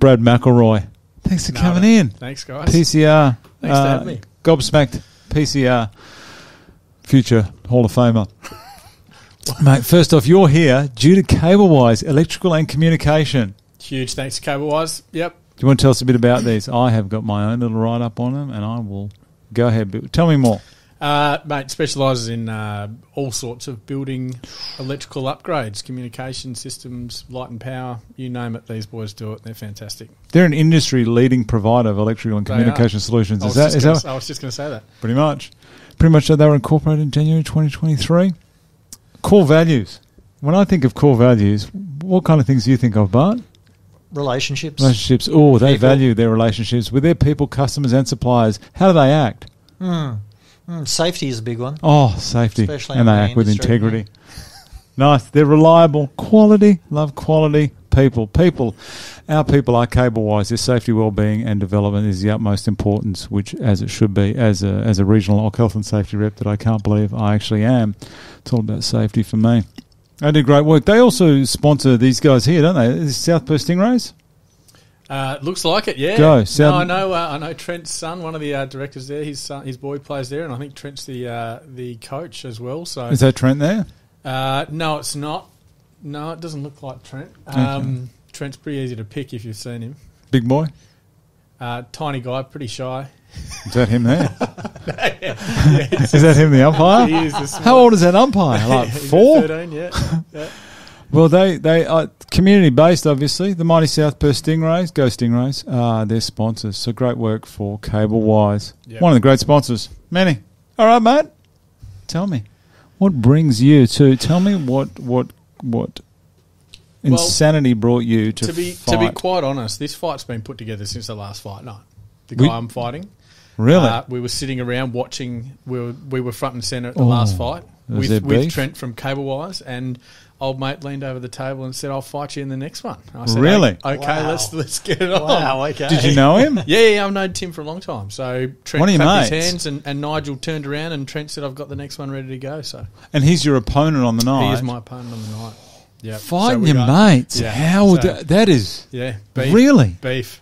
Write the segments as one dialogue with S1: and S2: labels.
S1: Brad McIlroy. Thanks for coming in.
S2: Thanks, guys.
S1: PCR.
S2: Thanks for having me.
S1: Gobsmacked. PCR. Future Hall of Famer. Mate, first off, you're here due to CableWise, electrical and communication.
S2: Huge thanks to CableWise. Yep.
S1: Do you want to tell us a bit about these? I have got my own little write-up on them, and I will go ahead. Tell me more.
S2: Mate, specialises in all sorts of building electrical upgrades, communication systems, light and power, you name it, these boys do it. They're fantastic.
S1: They're an industry-leading provider of electrical and communication solutions.
S2: I was just going to say that.
S1: Pretty much. They were incorporated in January 2023. Core values. When I think of core values, what kind of things do you think of, Bart?
S3: Relationships.
S1: Oh, they
S3: People.
S1: value their relationships with their people, customers and suppliers. How do they act?
S3: Safety is a big one.
S1: Oh, safety.
S3: Especially
S1: and they
S3: in the
S1: act with
S3: industry,
S1: integrity. Nice. They're reliable. Quality. Love quality. People. Our people are CableWise. Their safety, wellbeing and development is the utmost importance, which, as it should be, as a regional health and safety rep that I can't believe I actually am. It's all about safety for me. They do great work. They also sponsor these guys here, don't they? Is it South Perth Stingrays?
S2: Looks like it, yeah.
S1: Go.
S2: I know Trent's son, one of the directors there. His boy plays there, and I think Trent's the coach as well. So
S1: is that Trent there?
S2: No, it's not. No, it doesn't look like Trent. Trent's pretty easy to pick if you've seen him.
S1: Big boy?
S2: Tiny guy, pretty shy.
S1: Is that him there?
S2: Yeah,
S1: is that him, the umpire?
S2: He is the small.
S1: How old is that umpire? Like 4?
S2: 13, yeah.
S1: Well, they are community-based, obviously. The mighty South Perth Stingrays, go Stingrays, they're sponsors. So great work for CableWise. Yep. One of the great sponsors. Manny. All right, mate. Tell me, what brings you to... Tell me what insanity brought you to fight?
S2: To be quite honest, this fight's been put together since the last fight night. The guy I'm fighting.
S1: Really?
S2: We were sitting around watching. We were front and centre at the last fight with Trent from CableWise, and old mate leaned over the table and said, "I'll fight you in the next one." I said,
S1: really?
S2: Okay,
S3: Wow.
S2: let's get it on.
S3: Wow, okay.
S1: Did you know him?
S2: Yeah, I've known Tim for a long time. So Trent
S1: One of your
S2: clapped his
S1: mates?
S2: hands, and Nigel turned around, and Trent said, "I've got the next one ready to go." So
S1: And he's your opponent on the night?
S2: he is my opponent on the night. Yeah,
S1: Fighting your mates?
S2: Yeah.
S1: How would that is...
S2: Yeah, beef,
S1: Really?
S2: beef.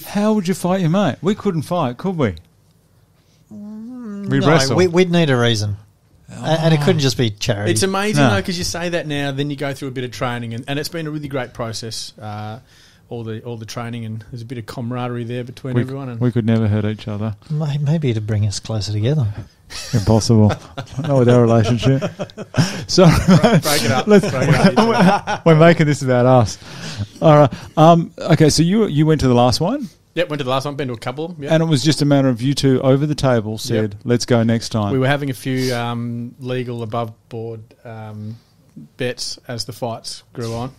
S1: How would you fight your mate? We couldn't fight, could we? We'd
S3: No,
S1: wrestle.
S3: we'd need a reason. And it couldn't just be charity.
S2: It's amazing,
S1: No.
S2: though, because you say that now, then you go through a bit of training, and it's been a really great process, all the training, and there's a bit of camaraderie there between everyone. And
S1: We could never hurt each other.
S3: Maybe to bring us closer together.
S1: Impossible. Not with our relationship. So
S2: break it up.
S1: we're making this about us. All right. Okay, so you went to the last one?
S2: Yep, went to the last one, been to a couple of them. Yep.
S1: And it was just a matter of you two over the table said, let's go next time.
S2: We were having a few legal above-board bets as the fights grew on.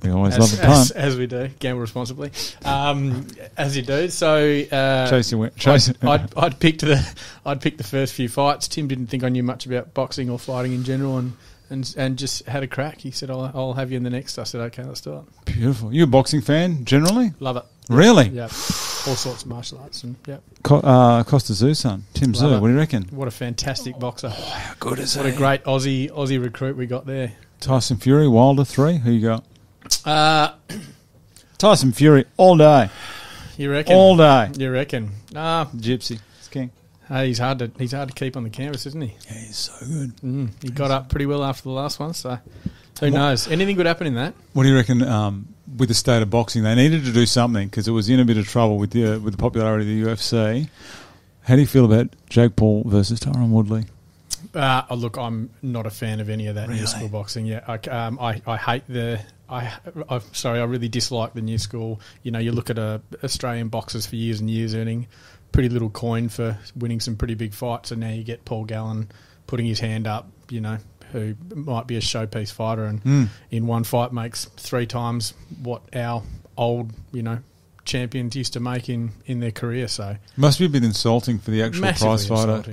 S1: We always love a pun.
S2: As we do. Gamble responsibly. As you do. So I'd picked the first few fights. Tim didn't think I knew much about boxing or fighting in general, and just had a crack. He said, I'll have you in the next. I said, okay, let's do it.
S1: Beautiful. You a boxing fan generally?
S2: Love it.
S1: Really?
S2: Yeah. All sorts of martial arts. And
S1: Costa Zoo's son, Tim Zoo. What do you reckon?
S2: What a fantastic boxer.
S1: Oh, how good is he?
S2: What a great Aussie recruit we got there.
S1: Tyson Fury, Wilder 3. Who you got? Tyson Fury all day.
S2: You reckon?
S1: All day.
S2: You reckon?
S1: Gypsy. It's king.
S2: He's hard to keep on the canvas, isn't he?
S1: Yeah, he's so good.
S2: He got up pretty well after the last one, so who knows? Anything could happen in that.
S1: What do you reckon with the state of boxing? They needed to do something because it was in a bit of trouble with the popularity of the UFC. How do you feel about Jake Paul versus Tyron Woodley?
S2: Look, I'm not a fan of any of that new school boxing. Yeah, I hate I really dislike the new school. You know, you look at Australian boxers for years and years earning pretty little coin for winning some pretty big fights, and now you get Paul Gallen putting his hand up, you know, who might be a showpiece fighter and in one fight makes 3 times what our old, you know, champions used to make in their career. So
S1: must be a bit insulting for the actual prize fighter.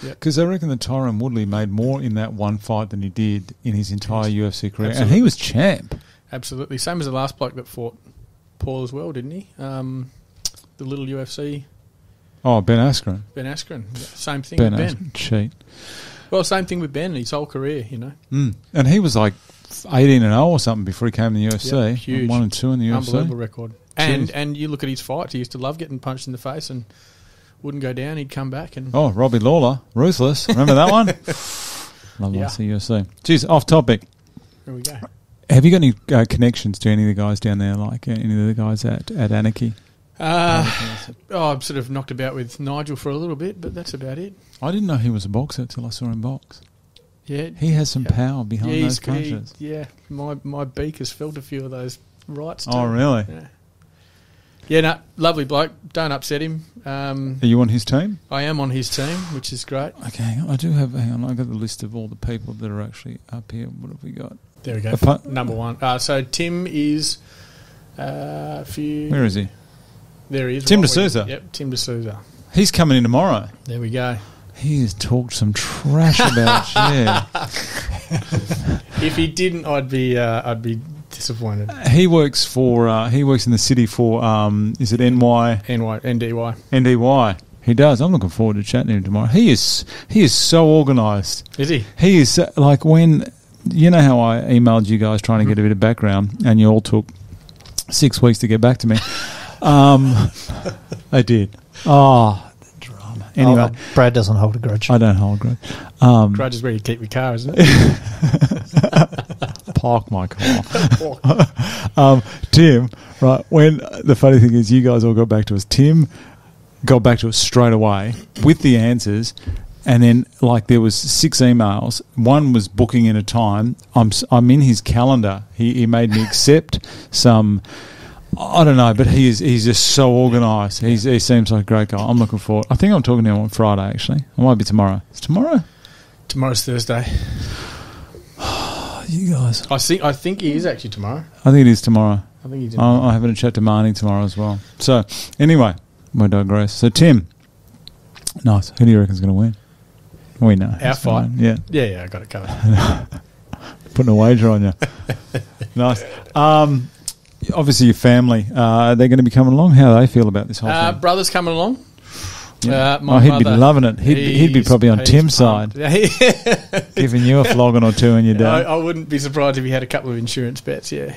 S1: Because I reckon that Tyron Woodley made more in that one fight than he did in his entire UFC career.
S2: Absolutely.
S1: And he was champ.
S2: Absolutely. Same as the last bloke that fought Paul as well, didn't he? The little UFC.
S1: Oh, Ben Askren.
S2: Ben Askren. Yeah, same thing
S1: Ben
S2: with
S1: Askren.
S2: Ben.
S1: Cheat.
S2: Well, same thing with Ben, his whole career, you know.
S1: And he was like 18-0 or something before he came to the UFC.
S2: Yep, huge.
S1: 1-2 in the UFC.
S2: Unbelievable record. And you look at his fights. He used to love getting punched in the face and wouldn't go down. He'd come back and
S1: Robbie Lawler, ruthless. Remember that one? Love to see UFC. Jeez, off topic.
S2: Here we go.
S1: Have you got any connections to any of the guys down there, like any of the guys at Anarchy?
S2: I've sort of knocked about with Nigel for a little bit, but that's about it.
S1: I didn't know he was a boxer until I saw him box.
S2: Yeah,
S1: he has some power behind those punches.
S2: My beak has felt a few of those rights too.
S1: Oh, really?
S2: Yeah, no, lovely bloke. Don't upset him.
S1: Are you on his team?
S2: I am on his team, which is great.
S1: Okay, hang on. I've got the list of all the people that are actually up here. What have we got?
S2: There we go. Number one. So Tim is a few...
S1: Where is he?
S2: There he is.
S1: Tim D'Souza.
S2: Yep, Tim D'Souza.
S1: He's coming in tomorrow.
S2: There we go.
S1: He has talked some trash about you.
S2: If he didn't, I'd be disappointed.
S1: He works in the city for is it
S2: NDY?
S1: NDY. He does. I'm looking forward to chatting to him tomorrow. He is so organised.
S2: Is he?
S1: He is like when you know how I emailed you guys trying to get a bit of background, and you all took 6 weeks to get back to me. I did. Oh, the drama. Anyway,
S3: Brad doesn't hold a grudge.
S1: I don't hold a grudge.
S2: Grudge is where you keep your car, isn't it?
S1: Park my car. Tim, right, when the funny thing is you guys all got back to us. Tim got back to us straight away with the answers, and then like there was 6 emails. One was booking in a time. I'm in his calendar. He made me accept some... I don't know, but he's just so organised. He seems like a great guy. I'm looking forward. I think I'm talking to him on Friday, actually. It might be tomorrow. It's tomorrow?
S2: Tomorrow's Thursday.
S1: You guys.
S2: I think he is actually tomorrow.
S1: I think it is tomorrow.
S2: I think he's tomorrow.
S1: I'm having a chat to Marnie tomorrow as well. So, anyway, we digress. So, Tim. Nice. Who do you reckon's going to win? We know.
S2: Our fight?
S1: Yeah.
S2: Yeah, I got it covered.
S1: Putting a wager on you. Nice. Obviously, your family, they're going to be coming along. How do they feel about this whole thing?
S2: Brother's coming along.
S1: Yeah. He'd be loving it. He'd be probably on Tim's side, giving you a flogging or two in your day.
S2: I wouldn't be surprised if he had a couple of insurance bets. Yeah.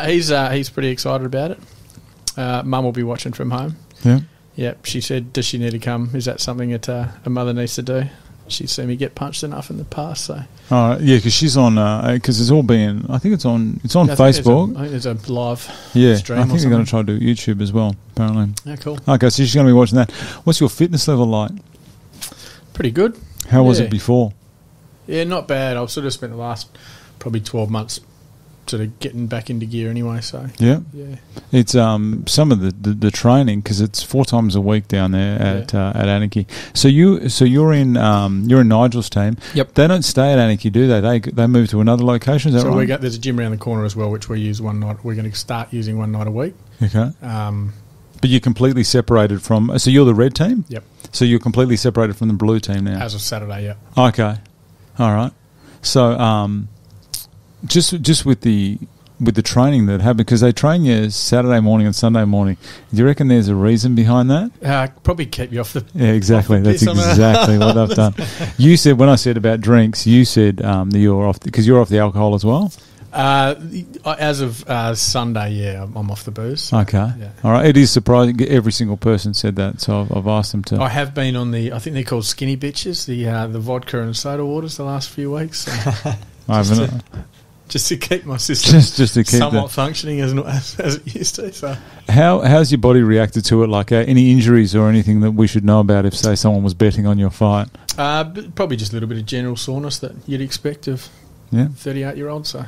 S2: He's pretty excited about it. Mum will be watching from home.
S1: Yeah.
S2: Yep. She said, "Does she need to come? Is that something that a mother needs to do?" She's seen me get punched enough in the past, so.
S1: Yeah, because she's on. Because it's all being. I think it's on. It's on Facebook.
S2: I think there's a live.
S1: Stream. I think they're going to try to do YouTube as well. Apparently.
S2: Yeah, cool.
S1: Okay, so she's going to be watching that. What's your fitness level like?
S2: Pretty good.
S1: How was it before? Yeah,
S2: not bad. I've sort of spent the last probably 12 months sort of getting back into gear anyway. So
S1: yeah. It's some of the training because it's 4 times a week down there at Anarchy. So you're in Nigel's team.
S2: Yep.
S1: They don't stay at Anarchy, do they? They move to another location. Is that right?
S2: There's a gym around the corner as well, which we use one night. We're going to start using one night a week.
S1: Okay. But you're completely separated from. So you're the red team.
S2: Yep.
S1: So you're completely separated from the blue team now.
S2: As of Saturday, yeah.
S1: Okay. All right. So just with the training that happened, because they train you Saturday morning and Sunday morning. Do you reckon there's a reason behind that?
S2: Probably keep you off the.
S1: Yeah, exactly.
S2: Off the
S1: That's exactly what I've done. You said when I said about drinks, you said that you're off because you're off the alcohol as well.
S2: As of Sunday, yeah, I'm off the booze.
S1: Okay. Yeah. All right. It is surprising. Every single person said that, so I've asked them to.
S2: I have been on I think they're called skinny bitches, the vodka and soda waters the last few weeks. So
S1: I haven't.
S2: Just to keep my system
S1: just to keep
S2: somewhat functioning as it used to. So,
S1: how's your body reacted to it? Like any injuries or anything that we should know about if, say, someone was betting on your fight?
S2: Probably just a little bit of general soreness that you'd expect of 38-year-old. So,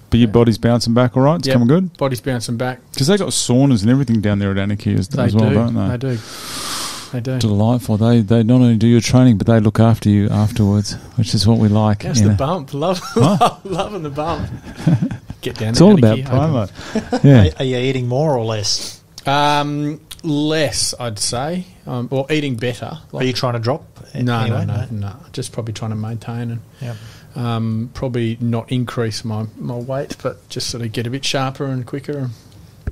S1: but your body's bouncing back all right? It's coming good?
S2: Body's bouncing back.
S1: Because they got saunas and everything down there at Anarchy as well, don't they?
S2: They do. They do.
S1: Delightful. They not only do your training, but they look after you afterwards, which is what we like.
S2: How's the bump? Loving the bump. Get down.
S1: It's all about promo. Yeah.
S3: Are you eating more or less?
S2: Less, I'd say, or eating better.
S3: Are you trying to drop?
S2: No. Just probably trying to maintain and probably not increase my weight, but just sort of get a bit sharper and quicker, and a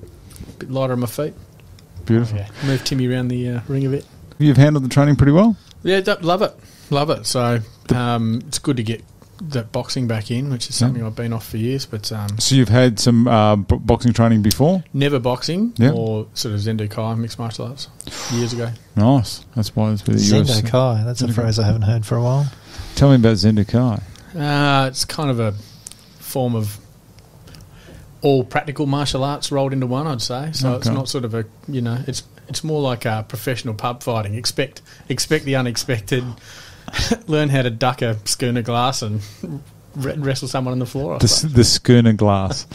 S2: bit lighter on my feet.
S1: Beautiful.
S2: Move Timmy around the ring a bit.
S1: You've handled the training pretty well?
S2: Yeah, love it. So it's good to get that boxing back in, which is something I've been off for years. But
S1: so you've had some boxing training before?
S2: Never boxing or sort of Zendo Kai, mixed martial arts, years ago.
S1: Nice. That's why it's with the
S3: Zendo Kai. That's a phrase I haven't heard for a while.
S1: Tell me about Zendo Kai.
S2: It's kind of a form of all practical martial arts rolled into one, I'd say. So it's not sort of a, it's more like professional pub fighting. Expect the unexpected. Learn how to duck a schooner glass and wrestle someone on the floor.
S1: The schooner glass,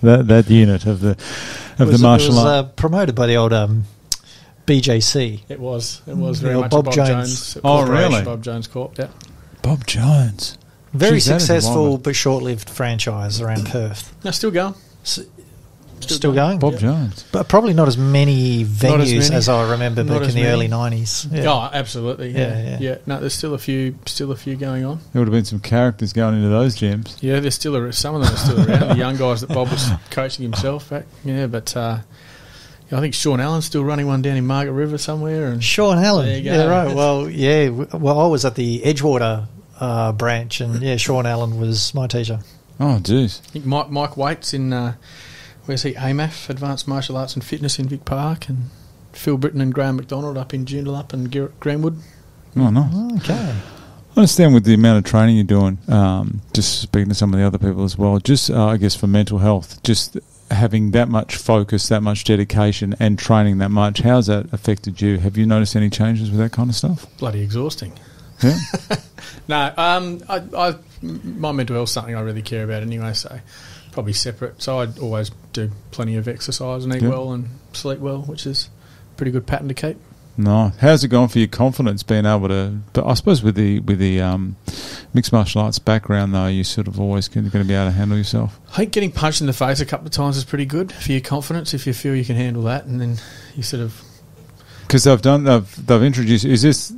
S1: that unit of the martial art.
S3: It was promoted by the old BJC.
S2: It was very much
S3: Bob
S2: a Bob Jones.
S1: Oh, really?
S2: Bob Jones Corp. Yeah.
S1: Bob Jones.
S3: Very successful but short-lived franchise around Perth.
S2: No, still going.
S3: Still going?
S1: Bob Jones.
S3: But probably not as many venues as I remember back in the early 90s.
S2: Yeah. Oh, absolutely. Yeah. No, there's still a few going on.
S1: There would have been some characters going into those gyms.
S2: Yeah, there's still some of them are still around. The young guys that Bob was coaching himself back. Yeah, but I think Sean Allen's still running one down in Margaret River somewhere. And
S3: Sean Allen.
S2: There you go.
S3: Yeah, right. Well, yeah. Well, I was at the Edgewater branch, and Sean Allen was my teacher.
S1: Oh, jeez.
S2: I think Mike Waite's in... where's he? AMAF, Advanced Martial Arts and Fitness in Vic Park, and Phil Britton and Graham McDonald up in Joondalup and Greenwood.
S1: Oh, nice.
S3: Okay.
S1: I understand with the amount of training you're doing, just speaking to some of the other people as well, just I guess for mental health, just having that much focus, that much dedication and training that much, how's that affected you? Have you noticed any changes with that kind of stuff?
S2: Bloody exhausting.
S1: Yeah?
S2: No, my mental health is something I really care about anyway, so... probably separate. So I'd always do plenty of exercise and eat well and sleep well, which is a pretty good pattern to keep.
S1: No, how's it gone for your confidence being able to? But I suppose with the mixed martial arts background though, you sort of always going to be able to handle yourself.
S2: I think getting punched in the face a couple of times is pretty good for your confidence if you feel you can handle that, and then you sort of.
S1: Because they've introduced. Is this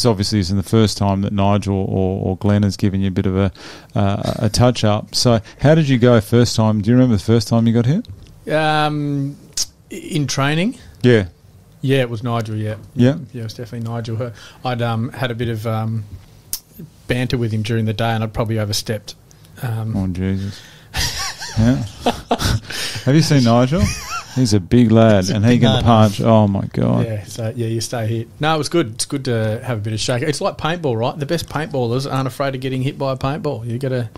S1: obviously isn't the first time that Nigel or Glenn has given you a bit of a touch up. So how did you go first time? Do you remember the first time you got hit?
S2: In training.
S1: Yeah.
S2: Yeah, it was Nigel. Yeah.
S1: Yeah.
S2: Yeah, it was definitely Nigel. I'd had a bit of banter with him during the day, and I'd probably overstepped.
S1: Oh Jesus. Yeah. Have you seen Nigel? He's a big lad, and he can punch. Oh, my God.
S2: Yeah, so, you stay hit. No, it was good. It's good to have a bit of shake. It's like paintball, right? The best paintballers aren't afraid of getting hit by a paintball. You got to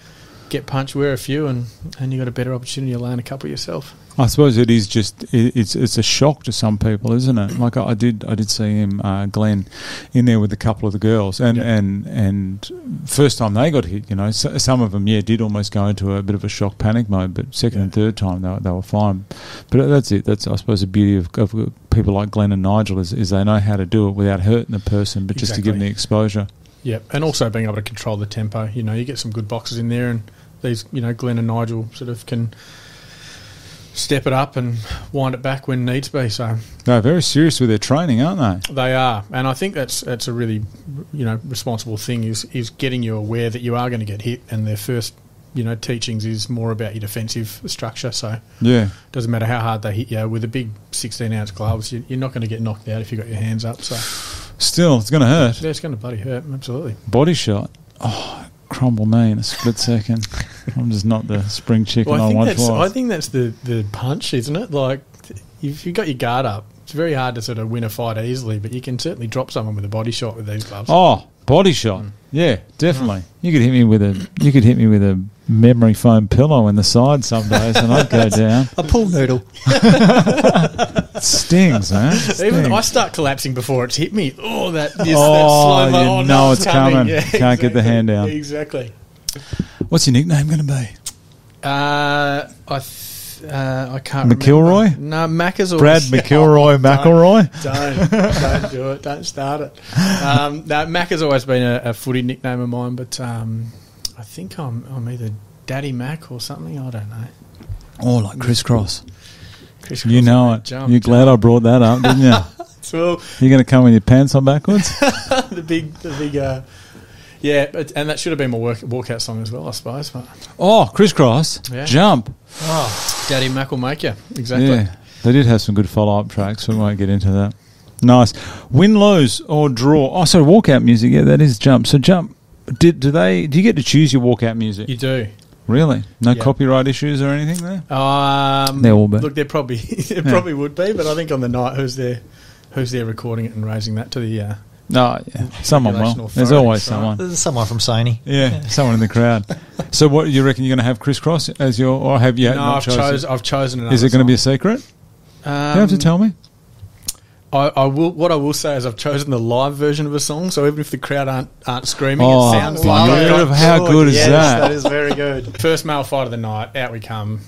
S2: get punched, wear a few, and you got a better opportunity to land a couple yourself.
S1: I suppose it is just it's a shock to some people, isn't it? Like I did see him, Glenn, in there with a couple of the girls, and first time they got hit, some of them did almost go into a bit of a shock panic mode, but second and third time they were fine. But that's it. That's I suppose the beauty of people like Glenn and Nigel is they know how to do it without hurting the person, but just to give them the exposure.
S2: Yeah, and also being able to control the tempo. You get some good boxers in there, and these Glenn and Nigel sort of can step it up and wind it back when needs be. So
S1: they're very serious with their training, aren't they?
S2: They are, and I think that's a really responsible thing is getting you aware that you are going to get hit, and their first teachings is more about your defensive structure. So it doesn't matter how hard they hit you with a big 16-ounce gloves, you're not going to get knocked out if you've got your hands up. So
S1: still, it's going to hurt.
S2: Yeah, it's going to bloody hurt. Absolutely.
S1: Body shot. Oh. Crumble me in a split second. I'm just not the spring chicken I once was.
S2: I think that's the punch, isn't it? Like, if you've got your guard up, it's very hard to sort of win a fight easily, but you can certainly drop someone with a body shot with these gloves.
S1: Oh, body shot. Yeah, definitely. You could hit me with a memory foam pillow in the side some days and I'd go down.
S3: A pool noodle.
S1: It stings, man.
S2: Even I start collapsing before it's hit me. Oh, that slow
S1: you know it's coming.
S2: Yeah,
S1: Can't get the hand down.
S2: Exactly.
S1: What's your nickname going to be?
S2: I can't
S1: McIlroy?
S2: remember. No, Macca's always...
S1: Brad McIlroy, McIlroy?
S2: Don't do it. Don't start it. No, Macca's always been a footy nickname of mine, but I think I'm either Daddy Mac or something. I don't know.
S1: Oh, like crisscross.
S2: You
S1: know it. You're glad I brought that up, didn't you?
S2: Well,
S1: you're going to come with your pants on backwards?
S2: the big yeah, and that should have been my walkout song as well, I suppose. But.
S1: Oh, crisscross, jump.
S2: Oh, Daddy Mac will make you. Exactly.
S1: Yeah, they did have some good follow-up tracks, so we won't get into that. Nice. Win, lose, or draw. Oh, sorry, walkout music. Yeah, that is jump. So jump. Do you get to choose your walkout music?
S2: You do.
S1: Really? No
S2: Yeah.
S1: copyright issues or anything there?
S2: There
S1: will be.
S2: Look, there probably probably would be, but I think on the night, who's there recording it and raising that to the
S1: No, yeah. Someone will.
S2: Regulation
S1: There's
S2: authority,
S1: always
S2: so-
S1: someone.
S3: There's someone from Sony.
S1: Yeah, someone in the crowd. So what, you reckon you're going to have crisscross as your, or have you
S2: No,
S1: not chosen?
S2: I've chosen another
S1: Is it going to be a
S2: song.
S1: secret? You have to tell me.
S2: I will. What I will say is I've chosen the live version of a song, so even if the crowd aren't screaming,
S1: Oh,
S2: it sounds like I've
S1: beautiful.
S2: got
S1: How good is
S3: yes,
S1: that?
S3: That is very good.
S2: first male fight of the night. Out we come.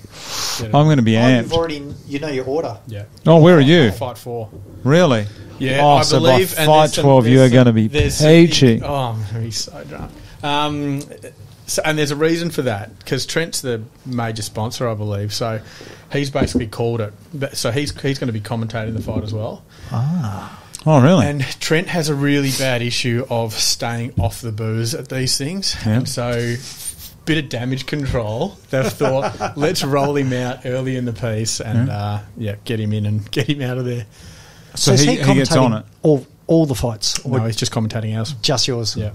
S1: I'm going to be amped.
S3: You've already, your order.
S2: Yeah.
S1: Oh, where are you?
S2: Fight 4.
S1: Really?
S2: Yeah,
S1: Oh,
S2: I
S1: so
S2: believe.
S1: by
S2: and
S1: fight
S2: there's some-
S1: 12, you
S2: there's
S1: are going to
S2: some-
S1: be
S2: there's some-
S1: peachy.
S2: Oh, I'm going to be so drunk. And there's a reason for that, because Trent's the major sponsor, I believe. So he's basically called it. So he's going to be commentating the fight as well.
S1: Oh, really?
S2: And Trent has a really bad issue of staying off the booze at these things.
S1: Yeah.
S2: And so, bit of damage control. They've thought, let's roll him out early in the piece and get him in and get him out of there.
S1: so
S3: is
S1: he gets on it.
S3: All the fights? Or
S2: No, he's just commentating ours.
S3: just yours?
S2: Yeah.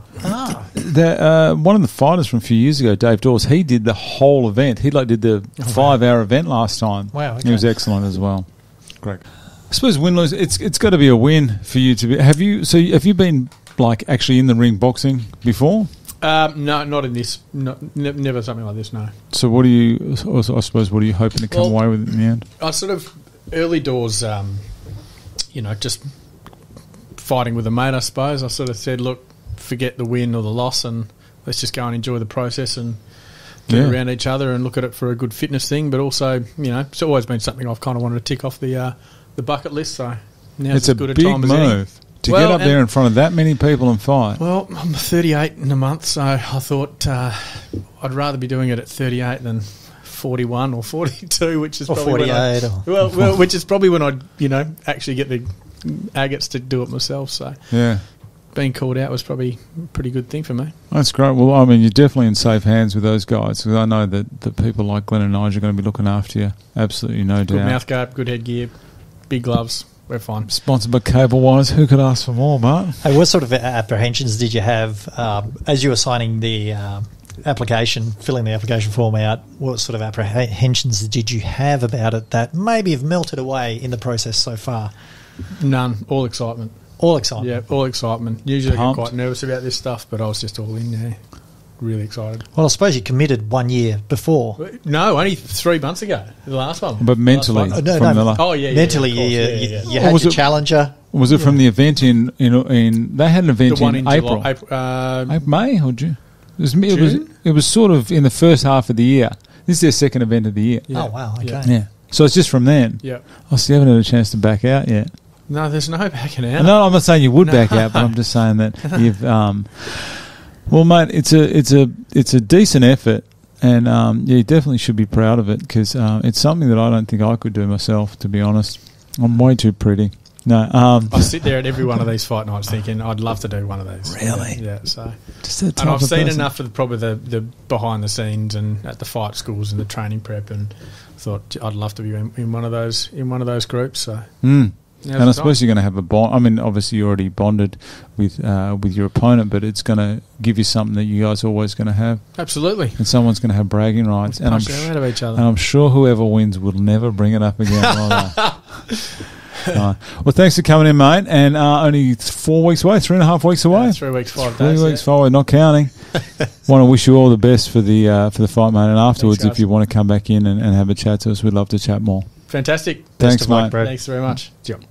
S1: One of the fighters from a few years ago, Dave Dawes, he did the whole event. He did the 5-hour event last time.
S3: Wow, okay.
S1: He was excellent as well. Great. I suppose win-lose, it's got to be a win for you to be. Have you been like actually in the ring boxing before?
S2: No, not in this. Never something like this, no.
S1: So what do you? I suppose what are you hoping to come away with in the end?
S2: I sort of early doors, just fighting with a mate, I suppose. I sort of said, look, forget the win or the loss and let's just go and enjoy the process and get around each other and look at it for a good fitness thing. But also, it's always been something I've kind of wanted to tick off the bucket list. So now's
S1: It's
S2: as
S1: a
S2: good a
S1: big
S2: time as any.
S1: move to get up there in front of that many people and fight.
S2: Well, I'm 38 in a month, so I thought I'd rather be doing it at 38 than 41 or 42, which is
S3: Or
S2: probably
S3: 48.
S2: well, which is probably when I'd actually get the agates to do it myself. So
S1: Yeah.
S2: being called out was probably a pretty good thing for me.
S1: That's great. Well, I mean, you're definitely in safe hands with those guys because I know that people like Glenn and Nigel are going to be looking after you. Absolutely, no
S2: Good
S1: doubt.
S2: mouth guard, good headgear, big gloves. We're fine.
S1: Sponsored by Cable Wise. Who could ask for more, Mark?
S3: Hey, what sort of apprehensions did you have as you were signing the application, filling the application form out? What sort of apprehensions did you have about it that maybe have melted away in the process so far?
S2: None. All excitement.
S3: All excitement.
S2: Yeah, all excitement. Usually I
S1: Pumped.
S2: get quite nervous about this stuff, but I was just all in there. Really excited.
S3: Well, I suppose you committed 1 year before.
S2: No, only 3 months ago. The last one.
S1: But mentally,
S2: Last one.
S3: No,
S1: from
S3: no.
S1: the
S2: Oh, yeah.
S3: Mentally,
S2: of course.
S3: you
S2: Yeah.
S3: had
S1: was
S3: your
S1: it-
S3: challenger.
S1: was it from the event in they had an event
S2: The one
S1: in
S2: in
S1: April,
S2: July,
S1: May or June?
S2: June?
S1: It was sort of in the first half of the year. This is their second event of the year.
S2: Yeah.
S3: Oh, wow. Okay.
S2: Yeah.
S1: Yeah. So it's just from then.
S2: Yeah.
S1: Oh, so you haven't had a chance to back out yet.
S2: No, there's no backing out.
S1: No, I'm not saying you would
S2: No.
S1: back out, but I'm just saying that you've. Well, mate, it's a decent effort, and you definitely should be proud of it because it's something that I don't think I could do myself. To be honest, I'm way too pretty. No,
S2: I sit there at every one of these fight nights thinking I'd love to do one of these.
S1: Really?
S2: Yeah. So,
S1: just that
S2: and
S1: type
S2: I've
S1: of
S2: seen
S1: person.
S2: enough of probably the behind the scenes and at the fight schools and the training prep, and thought I'd love to be in one of those groups. So.
S1: Mm.
S2: now's
S1: And I
S2: the
S1: suppose
S2: time.
S1: you're going to have a bond. I mean, obviously you already bonded with your opponent, but it's going to give you something that you guys are always going to have,
S2: Absolutely.
S1: and someone's going to have bragging rights. And I'm,
S2: Punch the hell out of each other.
S1: and I'm sure whoever wins will never bring it up again. Right. Well, thanks for coming in, mate. And only 4 weeks away, 3.5 weeks away.
S2: 3 weeks, 5
S1: 3
S2: days.
S1: weeks forward, not counting. Want to wish you all the best for the fight, mate. And afterwards,
S2: Thanks,
S1: if you want to come back in and have a chat to us, we'd love to chat more.
S2: Fantastic.
S1: Thanks,
S3: Best of luck,
S1: mate.
S3: bro.
S2: Thanks very much. Yep.